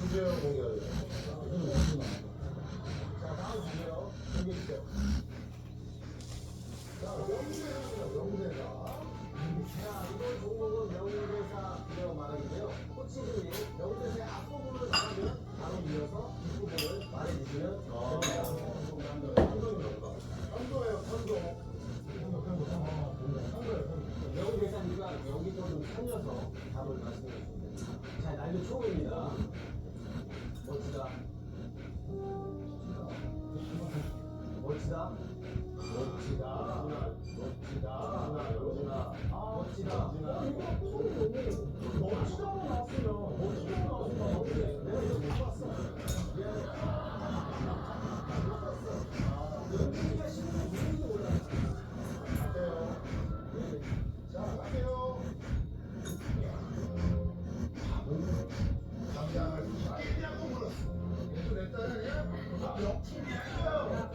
주제어 공개를. 자, 다음 주제어 공개해 주세요. 자, 명대사입니다. 명대사. 자, 이번 종목은 명대사 기억 말하기인데요. 코치님이 명대사의 앞부분을 말하면 바로 이어서 뒷부분을 말해주시면 됩니다. 편도예요, 편도. 명대사니까 여기서 좀 살려서 답을 말씀해 주시면 됩니다. 자, 난이도 초보입니다. 멋지다. 멋지다. 멋지다. 멋지다. 멋지다. 멋지다만 나왔으면 멋지다만 나왔으면 내가 이거 못 봤어. 미안해. 못 봤어. 연기가 싫으면 무슨지 몰라. 갈게요. 자, 갈게요. 감장을 빨리냐고 물었어. 얘도 내 딸 아니야? 역팀이 아니야.